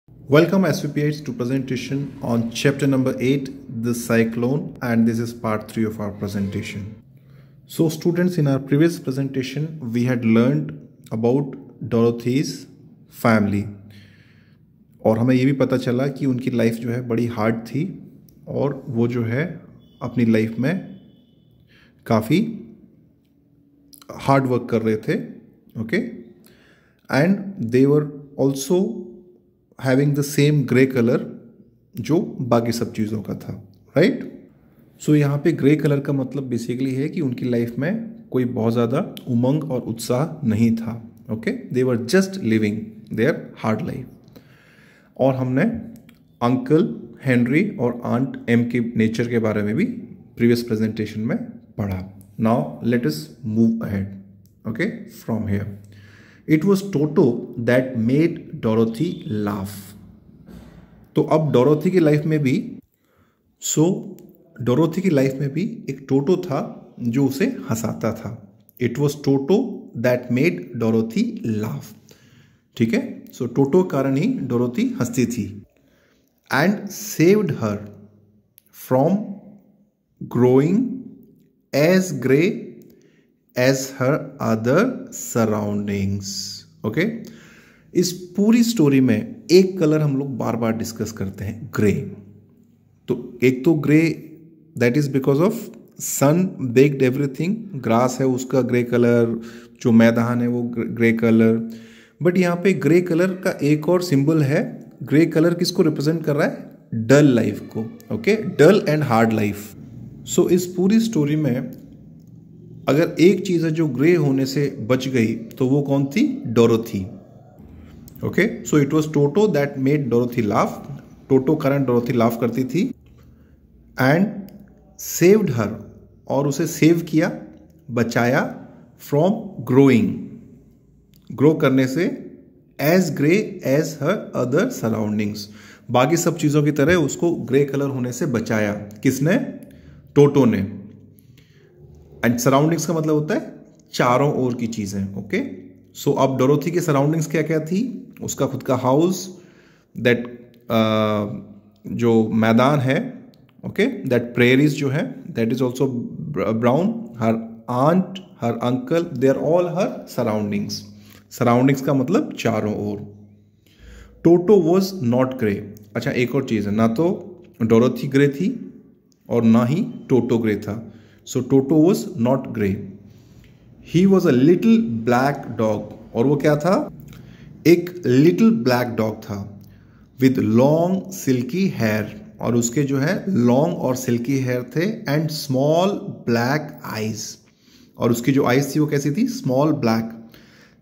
Welcome SVPites to presentation on chapter number 8, the cyclone, and this is part 3 of our presentation. So students, in our previous presentation we had learned about Dorothy's family और हमें ये भी पता चला कि उनकी life जो है बड़ी हार्ड थी और वो जो है अपनी लाइफ में काफ़ी हार्ड वर्क कर रहे थे, okay, and they were also having the same grey colour जो बाकी सब चीज़ों का था, राइट। सो यहाँ पे ग्रे कलर का मतलब बेसिकली है कि उनकी लाइफ में कोई बहुत ज़्यादा उमंग और उत्साह नहीं था, okay, they were just living there hard life. और हमने अंकल हेनरी और आंट एम के नेचर के बारे में भी प्रीवियस प्रेजेंटेशन में पढ़ा। Now let us move ahead, okay, from here. It was Toto that made Dorothy laugh. तो अब डोरोथी की लाइफ में भी डोरोथी की लाइफ में भी एक टोटो था जो उसे हंसाता था। It was Toto that made Dorothy laugh, ठीक है। सो टोटो के कारण ही डोरोथी हंसती थी। And saved her from growing as grey as her other surroundings, okay. इस पूरी स्टोरी में एक कलर हम लोग बार बार डिस्कस करते हैं, ग्रे। तो एक तो grey that is because of sun baked everything, grass है उसका ग्रे कलर, जो मैदान है वो ग्रे कलर। बट यहाँ पे ग्रे कलर का एक और सिंबल है। ग्रे कलर किसको रिप्रेजेंट कर रहा है? डल लाइफ को, okay, dull and hard life. So इस पूरी स्टोरी में अगर एक चीज़ है जो ग्रे होने से बच गई तो वो कौन थी? Dorothy, okay. So it was Toto that made Dorothy laugh. Toto कारण डोरोथी लाफ करती थी। एंड सेव्ड हर, और उसे सेव किया, बचाया, फ्रॉम ग्रोइंग, ग्रो करने से, as grey as her other surroundings, बाकी सब चीज़ों की तरह उसको ग्रे कलर होने से बचाया। किसने? टोटो ने। एंड सराउंडिंग्स का मतलब होता है चारों ओर की चीज़ें, ओके। सो अब डोरोथी के सराउंडिंग्स क्या क्या थी? उसका खुद का हाउस, दैट जो मैदान है, ओके, दैट प्रेयरीज जो है, that is also brown, her aunt, her uncle, they are all her surroundings. Surroundings का मतलब चारों ओर। Toto was not grey. अच्छा, एक और चीज़ है, ना तो डोरोथी ग्रे थी और ना ही टोटो ग्रे था। So Toto was not grey. He was a little black dog, और वो क्या था? एक लिटिल ब्लैक डॉग था, विद लॉन्ग सिल्की हेयर, और उसके जो है लॉन्ग और सिल्की हेयर थे, एंड स्मॉल ब्लैक आईज, और उसकी जो आईज थी वो कैसी थी? Small black,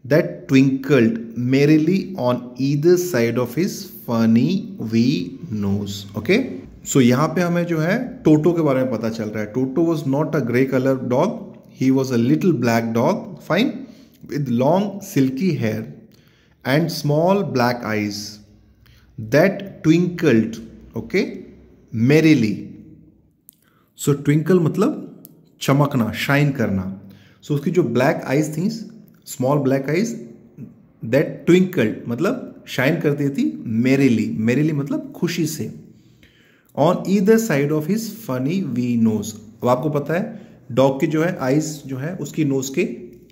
that twinkled merrily on either side of his funny wee nose, okay. So यहाँ पे हमें जो है टोटो के बारे में पता चल रहा है। Toto was not a grey colour dog, he was a little black dog, fine, with long silky hair and small black eyes, that twinkled, okay, merrily. So twinkle मतलब चमकना, शाइन करना। सो उसकी जो ब्लैक आईज थी, small black eyes, that twinkled मतलब shine करती थी, मेरीली, मेरीली मतलब खुशी से, on either side of his funny wee nose. अब आपको पता है डॉग की जो है आईज जो है उसकी नोज के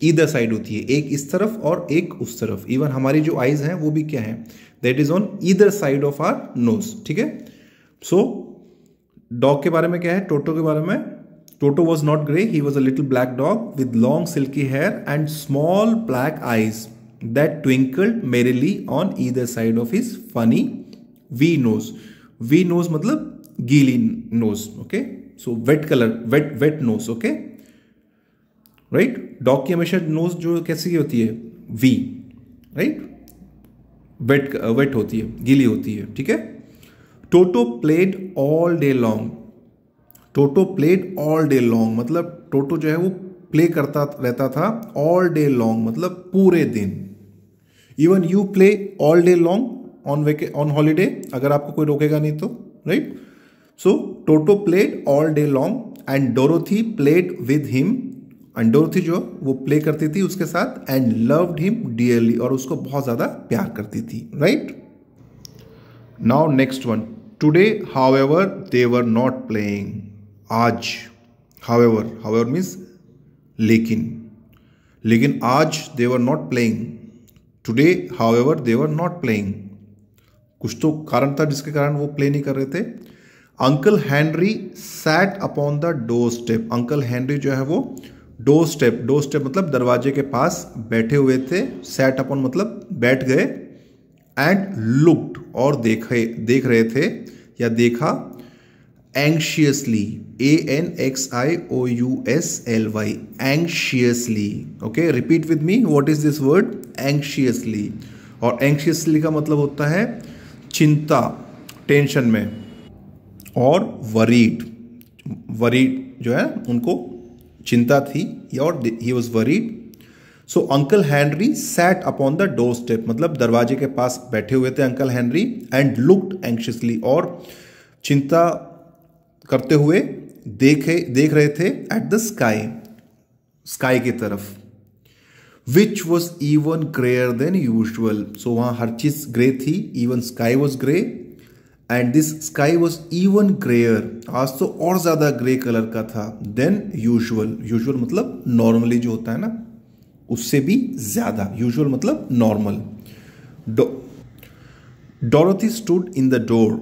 ईदर साइड होती है, एक इस तरफ और एक उस तरफ। इवन हमारी जो आईज हैं वो भी क्या है? That is on either side of are knows, ठीक है। सो डॉग के बारे में क्या है? टोटो के बारे में, Toto was not grey, he was a little black dog with long silky hair and small black eyes, that twinkled merrily on either side of his funny wee nose. Wee nose मतलब गीली nose, okay. So wet colour, wet nose, okay, right. Dog की हमेशा knows जो कैसी होती है? We, right, wait होती है, गीली होती है, ठीक है। टोटो प्लेड ऑल डे लॉन्ग। टोटो प्लेड ऑल डे लॉन्ग मतलब टोटो जो है वो प्ले करता रहता था, ऑल डे लॉन्ग मतलब पूरे दिन। Even you play all day long on holiday, अगर आपको कोई रोकेगा नहीं तो, right. So toto played all day long and Dorothy played with him, and Dorothy जो वो प्ले करती थी उसके साथ, एंड लव्ड हिम डियरली, और उसको बहुत ज़्यादा प्यार करती थी, right. Now next one, today however they were not playing, आज, हाउएवर मीन्स लेकिन आज they were not playing, today however they were not playing, कुछ तो कारण था जिसके कारण वो प्ले नहीं कर रहे थे। Uncle Henry sat upon the doorstep, uncle Henry जो है वो डोर स्टेप मतलब दरवाजे के पास बैठे हुए थे, सैट अपॉन मतलब बैठ गए, एंड लुक्ड और देख रहे थे या देखा, anxiously, ANXIOUSLY, anxiously. Okay, repeat with me, what is this word, anxiously. और एंग्शियसली का मतलब होता है चिंता, टेंशन में, और वरीड जो है उनको चिंता थी, और he was worried. So uncle Henry sat upon the doorstep मतलब दरवाजे के पास बैठे हुए थे uncle Henry, and looked anxiously और चिंता करते हुए देख रहे थे एट द स्काई की तरफ, which was even greyer than usual. So वहां हर चीज ग्रे थी, even sky was grey, and this sky was even greyer, आज तो और ज्यादा ग्रे कलर का था, देन यूजुअल मतलब नॉर्मली जो होता है ना उससे भी ज्यादा, यूजुअल मतलब normal. Dorothy stood in the door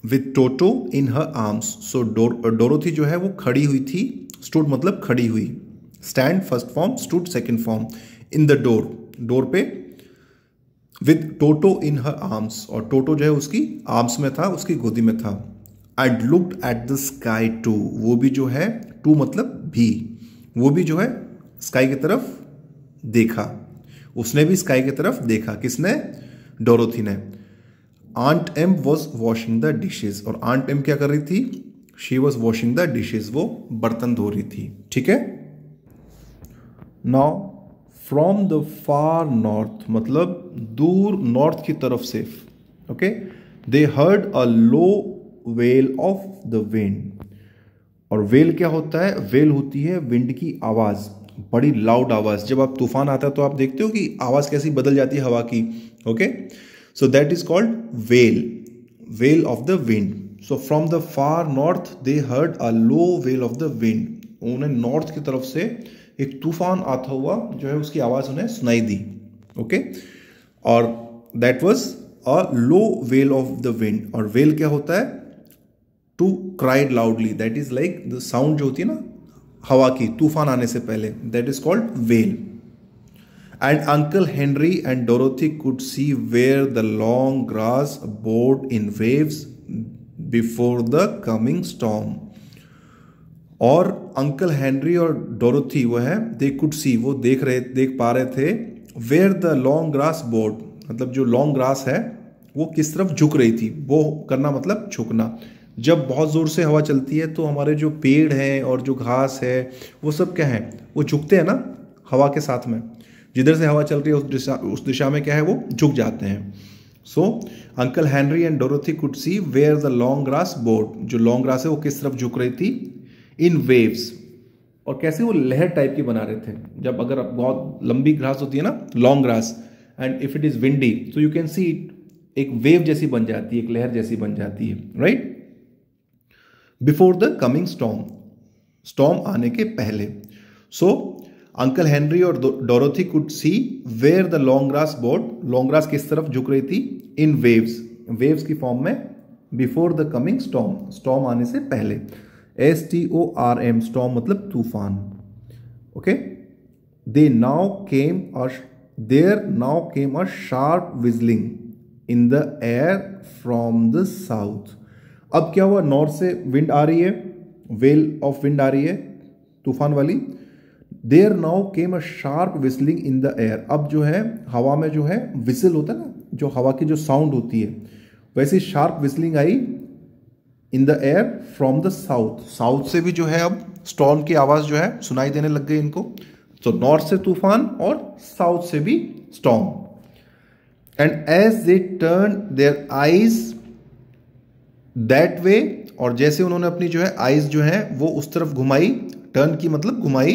with Toto in her arms. So Dorothy जो है वो खड़ी हुई थी, स्टूड मतलब खड़ी हुई, stand first form, stood second form, in the door पे, with Toto in her arms, और टोटो जो है उसकी आर्म्स में था, उसकी गोदी में था, and looked at the sky too, वो भी जो है, टू मतलब भी, वो भी जो है स्काई की तरफ देखा, उसने भी स्काई की तरफ देखा, किसने, डोरोथी ने। Aunt Em was washing the dishes, और आंट एम क्या कर रही थी, she was washing the dishes, वो बर्तन धो रही थी, ठीक है। Now from the far north मतलब दूर नॉर्थ की तरफ से, okay, they heard a low wail of the wind, और वेल क्या होता है, वेल होती है विंड की आवाज, बड़ी लाउड आवाज। जब आप तूफान आता है तो आप देखते हो कि आवाज कैसी बदल जाती है हवा की, okay, so that is called well of the wind. So from the far north they heard a low wail of the wind, उन्हें नॉर्थ की तरफ से एक तूफान आता हुआ जो है उसकी आवाज उन्हें सुनाई दी, ओके, और that was a low wail of the wind. और वेल क्या होता है, to cried loudly, that is like the sound जो होती है ना हवा की तूफान आने से पहले, that is called wail. And uncle Henry and Dorothy could see where the long grass bowed in waves before the coming storm, और अंकल हेनरी और डोरोथी वो है, दे कुड सी, वो देख पा रहे थे, where the long grass bowed मतलब जो लॉन्ग ग्रास है वो किस तरफ झुक रही थी, वो करना मतलब झुकना। जब बहुत ज़ोर से हवा चलती है तो हमारे जो पेड़ हैं और जो घास है वो सब क्या है, वो झुकते हैं ना हवा के साथ में, जिधर से हवा चल रही है उस दिशा में क्या है वो झुक जाते हैं। So uncle Henry and Dorothy could see where the long grass bowed, जो लॉन्ग ग्रास है वो किस तरफ झुक रही थी, इन वेव्स, और कैसे वो लहर टाइप की बना रहे थे। जब अगर बहुत लंबी ग्रास होती है ना long grass, and if it is windy तो यू कैन सी एक वेव जैसी बन जाती है, एक लहर जैसी बन जाती है, right. Before the coming storm आने के पहले। सो अंकल हेनरी और Dorothy could see where the long grass bowed, long grass किस तरफ झुक रही थी, इन वेव्स की फॉर्म में, बिफोर द कमिंग स्टॉर्म आने से पहले, STORM, स्टॉर्म मतलब तूफान, okay. There now came a sharp whistling in the air from the south. अब क्या हुआ, नॉर्थ से विंड आ रही है, वेल ऑफ विंड आ रही है तूफान वाली। There now came a sharp whistling in the air, अब जो है हवा में जो है विसल होता है ना, जो हवा की जो साउंड होती है, वैसी sharp whistling I in the air from the south से भी जो है अब स्टॉर्म की आवाज जो है सुनाई देने लग गई इनको। तो नॉर्थ से तूफान और साउथ से भी storm. And as they turn their eyes that way, और जैसे उन्होंने अपनी जो है आईज जो है वो उस तरफ घुमाई, टर्न की मतलब घुमाई,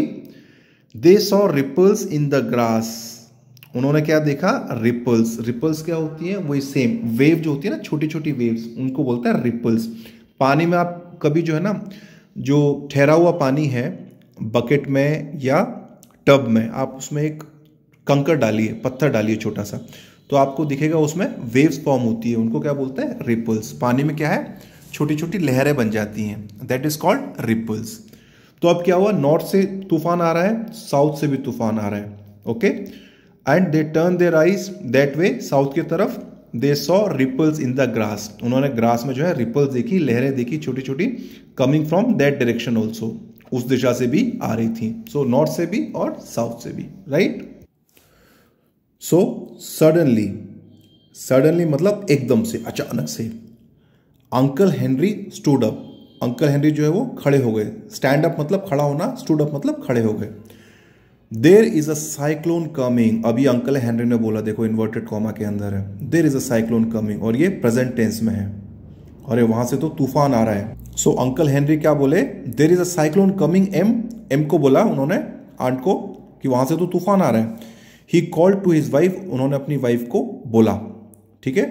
they saw ripples in the grass, उन्होंने क्या देखा? रिपल्स। रिपल्स क्या होती है? वही सेम वेव जो होती है ना, छोटी छोटी वेव्स, उनको बोलते हैं रिपल्स। पानी में आप कभी जो है ना, जो ठहरा हुआ पानी है बकेट में या टब में, आप उसमें एक कंकर डालिए, पत्थर डालिए छोटा सा, तो आपको दिखेगा उसमें वेव्स फॉर्म होती है, उनको क्या बोलते हैं? रिपल्स। पानी में क्या है? छोटी छोटी लहरें बन जाती हैं, दैट इज कॉल्ड रिपल्स। तो अब क्या हुआ? नॉर्थ से तूफान आ रहा है, साउथ से भी तूफान आ रहा है, okay, and they turn their eyes that way, south की तरफ। They saw ripples in the grass, उन्होंने ग्रास में जो है रिपल्स देखी, लहरें देखी छोटी छोटी, coming from that direction also, उस दिशा से भी आ रही थी। सो नॉर्थ से भी और साउथ से भी, राइट। सो सडनली, सडनली मतलब एकदम से, अचानक से, uncle Henry stood up, uncle Henry जो है वो खड़े हो गए। स्टैंड अप मतलब खड़ा होना, स्टूड अप मतलब खड़े हो गए। There is a cyclone coming, अभी अंकल हेनरी ने बोला, देखो इन्वर्टेड कॉमा के अंदर है, there is a cyclone coming, और ये प्रेजेंट टेंस में है, अरे वहां से तो तूफान आ रहा है। सो अंकल हेनरी क्या बोले? There is a cyclone coming. Em को बोला उन्होंने, आंट को, कि वहां से तो तूफान आ रहा है। He called to his wife, उन्होंने अपनी वाइफ को बोला, ठीक है।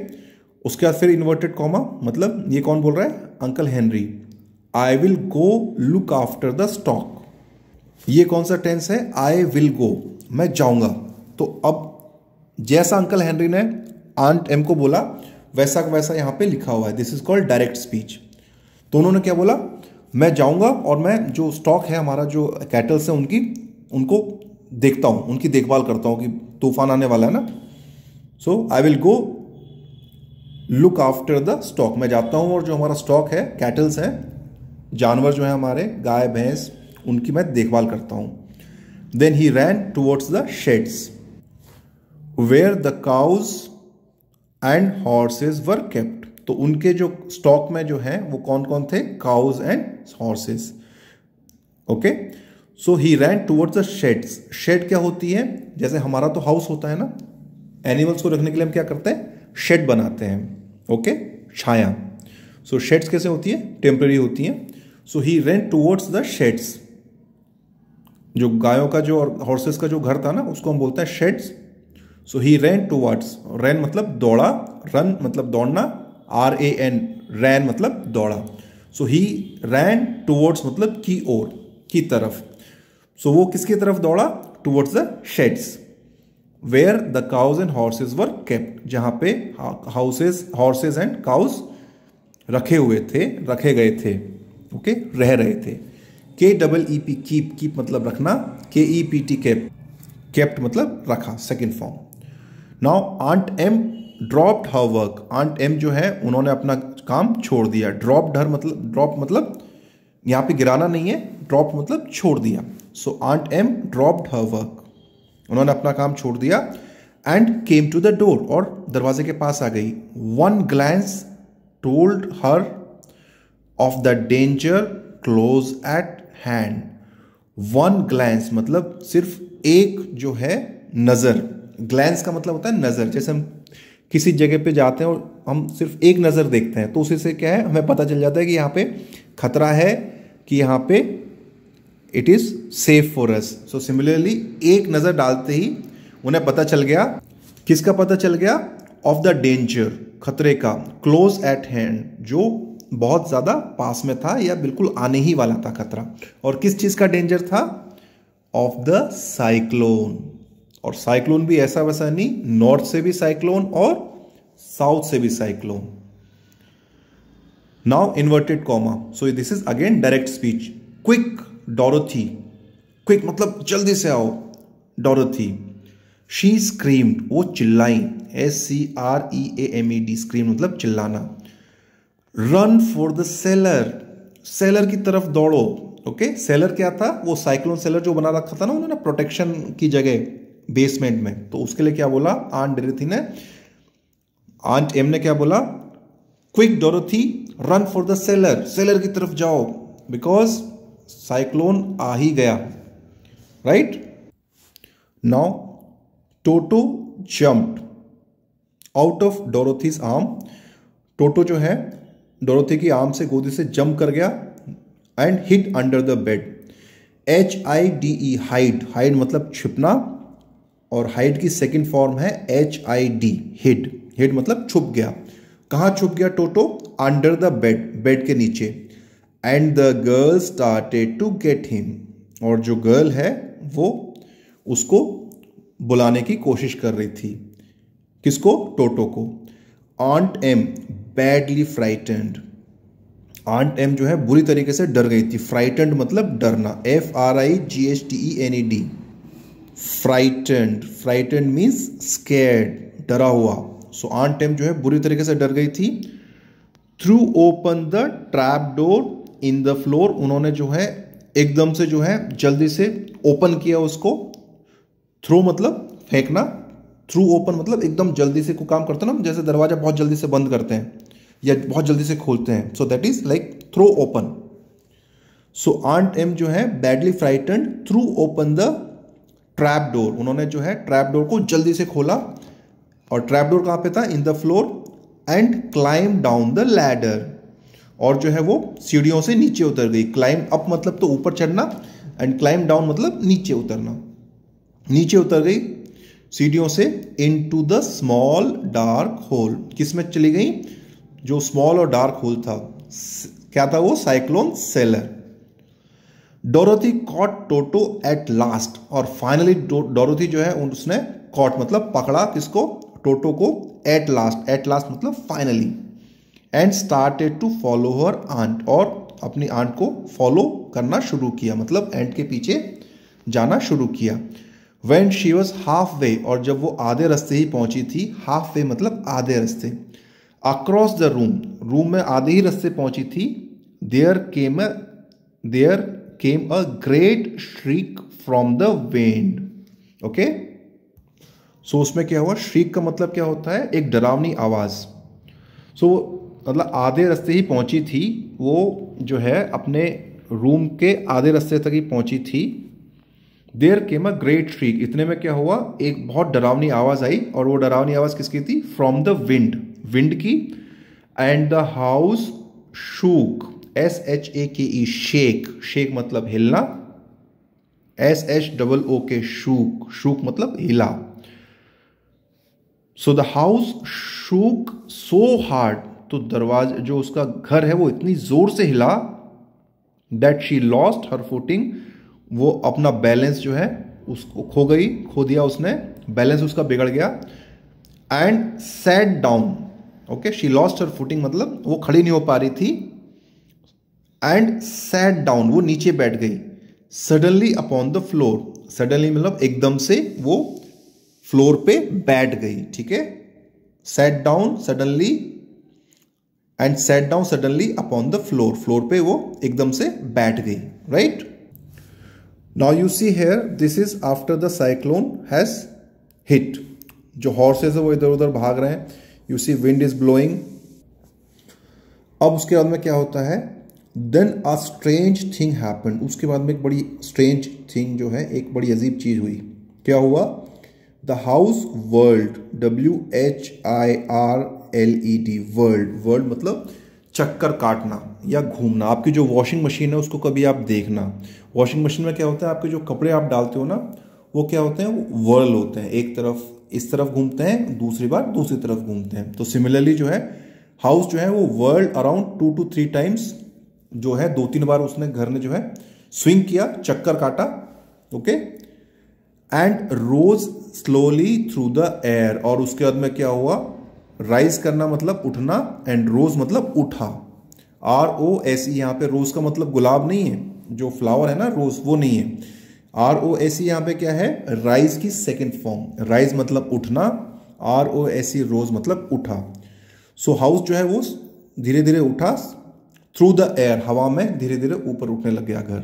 उसके बाद फिर इन्वर्टेड कॉमा, मतलब ये कौन बोल रहा है? Uncle Henry. I will go look after the stock, ये कौन सा टेंस है? आई विल गो, मैं जाऊंगा। तो अब जैसा अंकल हेनरी ने आंट एम को बोला, वैसा का वैसा यहां पे लिखा हुआ है, this is called direct speech. तो उन्होंने क्या बोला? मैं जाऊंगा और मैं जो स्टॉक है हमारा, जो कैटल्स है उनकी, उनको देखता हूं, उनकी देखभाल करता हूं कि तूफान आने वाला है ना। So I will go look after the stock, मैं जाता हूं और जो हमारा स्टॉक है, कैटल्स है, जानवर जो है हमारे, गाय भैंस, उनकी मैं देखभाल करता हूं। Then he ran towards the sheds where the cows and horses were kept, तो उनके जो स्टॉक में जो है वो कौन कौन थे? Cows and horses, okay. So he ran towards the sheds. Shed क्या होती है? जैसे हमारा तो हाउस होता है ना, एनिमल्स को रखने के लिए हम क्या करते हैं? शेड बनाते हैं, ओके, छाया। सो शेड्स कैसे होती है? टेम्पररी होती है। सो he ran towards the shades, जो गायों का जो और हॉर्सेस का जो घर था ना, उसको हम बोलते हैं shades. So he ran towards, रैन मतलब दौड़ा, रन मतलब दौड़ना, RAN, रैन मतलब दौड़ा। सो ही रैन टुवर्ड्स मतलब की ओर, की तरफ। सो वो किसकी तरफ दौड़ा? Towards the sheds where the cows and horses were kept, जहां पे हाउसेस, हॉर्सेस एंड काउज रखे हुए थे, रखे गए थे, ओके, रह रहे थे। KEEP, कीप, कीप मतलब रखना, KEPT केप्ट, केप्ट मतलब रखा, second form. Now aunt Em dropped her work, aunt Em जो है उन्होंने अपना काम छोड़ दिया। ड्रॉप्ड हर मतलब, ड्रॉप मतलब यहां पे गिराना नहीं है, ड्रॉप मतलब छोड़ दिया। So aunt Em dropped her work, उन्होंने अपना काम छोड़ दिया। And came to the door, और दरवाजे के पास आ गई। One glance told her of the danger close at hand. One glance मतलब सिर्फ एक जो है नजर, ग्लैंस का मतलब होता है नजर। जैसे हम किसी जगह पे जाते हैं और हम सिर्फ एक नजर देखते हैं, तो उसी से क्या है, हमें पता चल जाता है कि यहाँ पे खतरा है, कि यहाँ पे it is safe for us. So similarly एक नजर डालते ही उन्हें पता चल गया, किसका पता चल गया? ऑफ द डेंजर, खतरे का। क्लोज एट हैंड, जो बहुत ज्यादा पास में था या बिल्कुल आने ही वाला था खतरा। और किस चीज का डेंजर था? Of the cyclone. और साइक्लोन भी ऐसा वैसा नहीं, नॉर्थ से भी साइक्लोन और साउथ से भी cyclone. Now inverted comma, so this is again direct speech. Quick Dorothy, quick मतलब जल्दी से आओ, डोरोथी। शी स्क्रीम्ड, वो चिल्लाई, SCREAMED, स्क्रीम मतलब चिल्लाना। Run for the cellar, cellar की तरफ दौड़ो, ओके। सेलर क्या था? वो साइक्लोन सेलर जो बना रखा था ना उन्होंने प्रोटेक्शन की जगह बेसमेंट में, तो उसके लिए क्या बोला आंट डोरोथी ने? आंट एम ने क्या बोला? Quick Dorothy run for the cellar, cellar की तरफ जाओ, बिकॉज साइक्लोन आ ही गया, right. Now Toto jumped out of Dorothy's arm, Toto जो है डोरोथी की आर्म से, गोदी से जंप कर गया। And hid under the bed, HIDE, hide, hide मतलब छिपना, और हाइड की सेकंड फॉर्म है HID, हिड। हिड मतलब छुप गया। कहाँ छुप गया टोटो? अंडर द बेड, बेड के नीचे। And the girl started to get him, और जो गर्ल है वो उसको बुलाने की कोशिश कर रही थी। किसको? टोटो को। Aunt Em badly frightened, aunt Em जो है बुरी तरीके से डर गई थी। फ्राइटेंड मतलब डरना, FRIGHTENED, frightened. Frightened means scared, डरा हुआ। सो आंट एम जो है बुरी तरीके से डर गई थी। Through open the trap door in the floor, उन्होंने जो है एकदम से जो है जल्दी से ओपन किया उसको। थ्रो मतलब फेंकना, थ्रू ओपन मतलब एकदम जल्दी से कोई काम करते हैं ना, जैसे दरवाजा बहुत जल्दी से बंद करते हैं या बहुत जल्दी से खोलते हैं। So that is like throw open. So aunt Em जो है badly frightened threw open the trap door, उन्होंने जो है ट्रैप डोर को जल्दी से खोला। और ट्रैप डोर कहाँ पे था? In the floor. And climb down the ladder, और जो है वो सीढ़ियों से नीचे उतर गई। क्लाइम अप मतलब तो ऊपर चढ़ना, एंड क्लाइम डाउन मतलब नीचे उतरना। नीचे उतर गई सीढ़ियों से। Into the small dark hole, किस में चली गई? जो स्मॉल और डार्क होल था, क्या था वो? Cyclone cellar. Dorothy caught Toto at last, और फाइनली डोरोथी जो है उसने कॉट मतलब पकड़ा, किसको? टोटो को। एट लास्ट, एट लास्ट मतलब finally. And started to follow her aunt, और अपनी आंट को फॉलो करना शुरू किया, मतलब एंट के पीछे जाना शुरू किया। When she was halfway, और जब वो आधे रास्ते ही पहुंची थी, halfway मतलब आधे रास्ते, across the room, रूम में आधे ही रास्ते पहुंची थी, there came a great shriek from the wind. Okay? So उसमें क्या हुआ? shriek का मतलब क्या होता है? एक डरावनी आवाज। So मतलब आधे रास्ते ही पहुंची थी वो, जो है अपने रूम के आधे रास्ते तक ही पहुंची थी। देयर केम अ ग्रेट श्रीक, इतने में क्या हुआ? एक बहुत डरावनी आवाज आई, और वो डरावनी आवाज किसकी थी? फ्रॉम द विंड, विंड की। And the house shook, SHAKE, shake. Shake मतलब हिलना, SHOOK, शूक। शूक मतलब हिला। So the house shook so hard, तो दरवाजा जो उसका घर है वो इतनी जोर से हिला, that she lost her footing, वो अपना बैलेंस जो है उसको खो दिया उसने, बैलेंस उसका बिगड़ गया। And sat down, okay, she lost her footing मतलब वो खड़ी नहीं हो पा रही थी। एंड सैट डाउन, वो नीचे बैठ गई। Suddenly upon the floor, suddenly मतलब एकदम से वो फ्लोर पे बैठ गई। ठीक है, sat down suddenly, and sat down suddenly upon the floor, floor पे वो एकदम से बैठ गई। Right? Now you see here, this is after the cyclone has hit. जो horses है वो इधर उधर भाग रहे हैं। You see wind is blowing. अब उसके बाद में क्या होता है? Then a strange thing happened. उसके बाद में एक बड़ी strange thing जो है, एक बड़ी अजीब चीज हुई। क्या हुआ? The house whirled, WHIRLED, whirled, whirled मतलब चक्कर काटना या घूमना। आपकी जो वॉशिंग मशीन है उसको कभी आप देखना, वॉशिंग मशीन में क्या होता है, आपके जो कपड़े आप डालते हो ना, वो क्या होते हैं? वो वर्ल होते हैं, एक तरफ इस तरफ घूमते हैं, दूसरी बार दूसरी तरफ घूमते हैं। तो सिमिलरली जो है हाउस जो है वो वर्ल्ड अराउंड 2 to 3 टाइम्स जो है, 2-3 बार उसने घर ने जो है स्विंग किया, चक्कर काटा। Okay, and rose slowly through the air, और उसके बाद में क्या हुआ? राइज करना मतलब उठना, एंड रोज मतलब उठा, ROSE। यहाँ पे रोज का मतलब गुलाब नहीं है, जो फ्लावर है ना रोज, वो नहीं है। ROSE यहाँ पे क्या है? राइज की सेकेंड फॉर्म। राइज मतलब उठना, ROSE रोज मतलब उठा। सो हाउस जो है वो धीरे धीरे उठा, थ्रू द एयर, हवा में धीरे धीरे ऊपर उठने लग गया घर।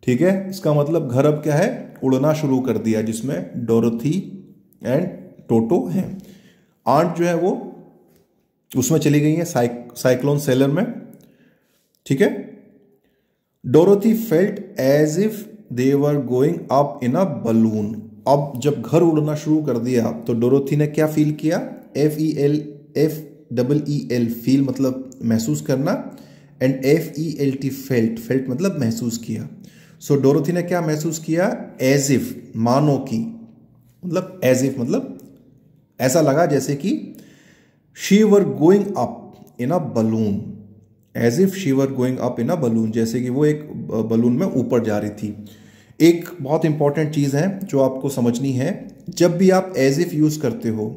ठीक है, इसका मतलब घर अब क्या है? उड़ना शुरू कर दिया, जिसमें डोरोथी एंड टोटो हैं। आंट जो है वो उसमें चली गई है साइक्लोन सेलर में। ठीक है, Dorothy felt as if they were going up in a balloon. अब जब घर उड़ना शुरू कर दिया तो डोरोथी ने क्या फील किया? FEL फील मतलब महसूस करना, एंड FELT फेल्ट, फेल्ट मतलब महसूस किया। सो डोरोथी ने क्या महसूस किया? एज इफ, मानो की मतलब एज इफ, मतलब ऐसा लगा जैसे कि she were going up in a balloon, as if she were going up in a balloon, जैसे कि वो एक बलून में ऊपर जा रही थी। एक बहुत इंपॉर्टेंट चीज़ है जो आपको समझनी है, जब भी आप एज इफ यूज करते हो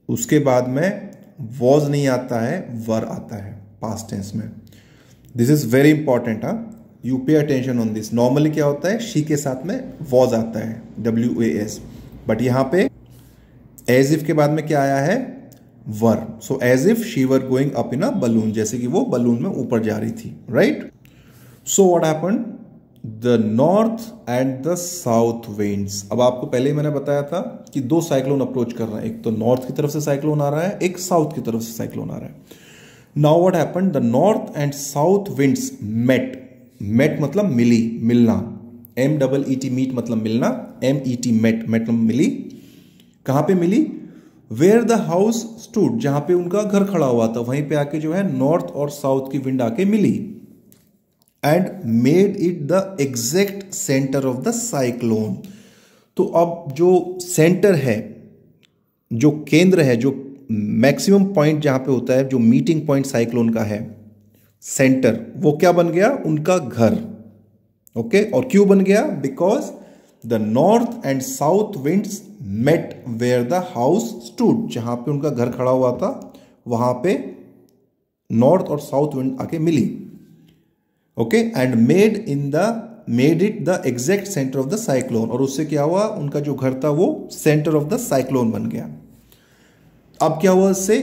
उसके बाद में वॉज नहीं आता है, वर आता है पास्ट टेंस में। This is very important, you pay attention on this. Normally क्या होता है, शी के साथ में वॉज आता है, WAS, बट यहां पे एज इफ के बाद में क्या आया है, were. So as if she were going up in a balloon, जैसे कि वो बलून में ऊपर जा रही थी, right. So what happened, the north and the south winds. अब आपको पहले ही मैंने बताया था कि दो साइक्लोन अप्रोच कर रहे हैं, एक तो नॉर्थ की तरफ से साइक्लोन आ रहा है, एक साउथ की तरफ से साइक्लोन आ रहा है। Now what happened, the north and south winds met. Met मतलब मिली, मिलना, MEET मीट मतलब मिलना, MET मेट, मेट मतलब मिली। कहां पे मिली, वेयर द हाउस स्टूड, जहां पे उनका घर खड़ा हुआ था वहीं पे आके जो है नॉर्थ और साउथ की विंड आके मिली, and made it the exact centre of the cyclone. तो अब जो सेंटर है, जो केंद्र है, जो मैक्सिमम पॉइंट जहां पे होता है, जो मीटिंग पॉइंट साइक्लोन का है, सेंटर, वो क्या बन गया, उनका घर। ओके, और क्यों बन गया, because the north and south winds met where the house stood, जहां पे उनका घर खड़ा हुआ था वहां पे नॉर्थ और साउथ विंड आके मिली। Okay, and made it the exact centre of the cyclone, और उससे क्या हुआ, उनका जो घर था वो सेंटर ऑफ द साइक्लोन बन गया। अब क्या हुआ इससे,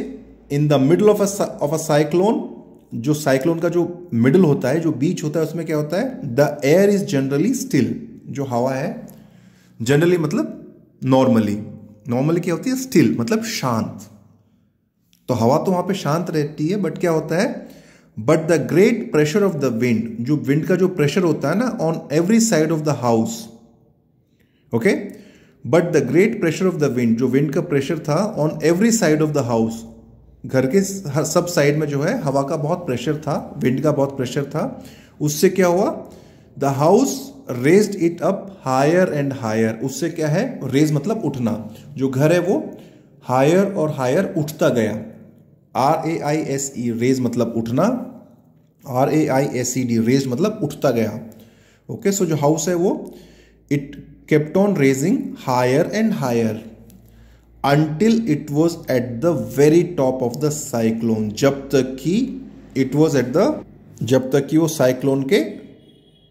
in the middle of a cyclone, जो साइक्लोन का जो मिडल होता है, जो बीच होता है, उसमें क्या होता है, the air is generally still, जो हवा है जनरली मतलब नॉर्मली, नॉर्मली क्या होती है, स्टिल मतलब शांत। तो हवा तो वहां पे शांत रहती है, बट क्या होता है, but the great pressure of the wind, जो विंड का जो प्रेशर होता है ना, on every side of the house. Okay, but the great pressure of the wind, जो विंड का प्रेशर था on every side of the house, घर के सब साइड में जो है हवा का बहुत प्रेशर था, विंड का बहुत प्रेशर था। उससे क्या हुआ, the house raised it up higher and higher. उससे क्या है, रेज मतलब उठना, जो घर है वो हायर और हायर उठता गया। RAISE, रेज मतलब उठना, RAISED, रेज मतलब उठता गया। ओके, सो जो हाउस है वो it kept on raising higher and higher until it was at the very top of the cyclone, जब तक कि वो साइक्लोन के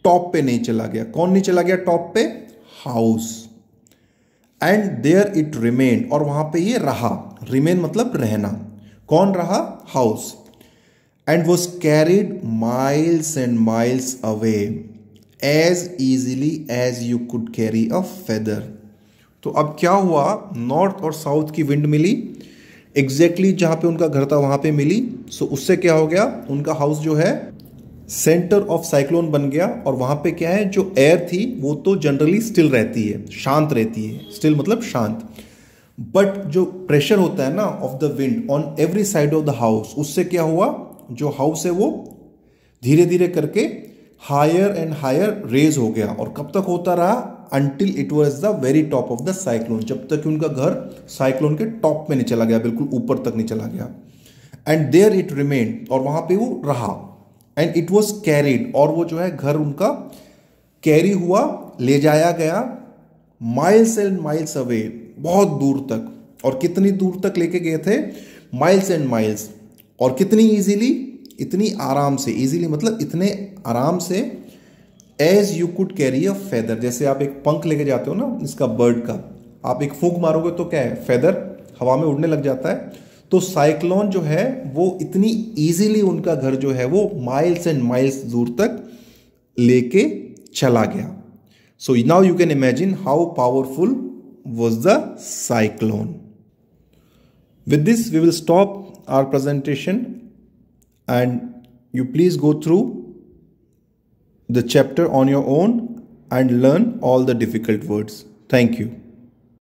टॉप पे नहीं चला गया। कौन नहीं चला गया टॉप पे, house. And there it remain, और वहां पे ये रहा, रिमेन मतलब रहना। कौन रहा, house. And was carried miles and miles away as easily as you could carry a feather. तो अब क्या हुआ, नॉर्थ और साउथ की विंड मिली, एग्जैक्टली जहां पे उनका घर था वहां पे मिली। सो उससे क्या हो गया, उनका हाउस जो है सेंटर ऑफ साइक्लोन बन गया। और वहां पे क्या है, जो एयर थी वो तो जनरली स्टिल रहती है, शांत रहती है, स्टिल मतलब शांत, बट जो प्रेशर होता है ना of the wind on every side of the house, उससे क्या हुआ, जो हाउस है वो धीरे धीरे करके हायर एंड हायर रेज हो गया। और कब तक होता रहा, until it was the very top of the cyclone, जब तक कि उनका घर साइक्लोन के टॉप में नहीं चला गया, बिल्कुल ऊपर तक नहीं चला गया। एंड देयर इट रिमेन्ड, और वहां पे वो रहा। एंड इट वॉज कैरिड, और वो जो है घर उनका कैरी हुआ, ले जाया गया, माइल्स एंड माइल्स अवे, बहुत दूर तक। और कितनी दूर तक लेके गए थे, माइल्स एंड माइल्स। और कितनी इजीली, इतनी आराम से, इजीली मतलब इतने आराम से, as you could carry a feather, जैसे आप एक पंख लेके जाते हो ना इसका, बर्ड का, आप एक फूंक मारोगे तो क्या है, फेदर हवा में उड़ने लग जाता है। तो साइक्लोन जो है वो इतनी इजीली उनका घर जो है वो माइल्स एंड माइल्स दूर तक लेके चला गया। So now you can imagine how powerful was the cyclone. With this we will stop our presentation, and you please go through the chapter on your own and learn all the difficult words. Thank you.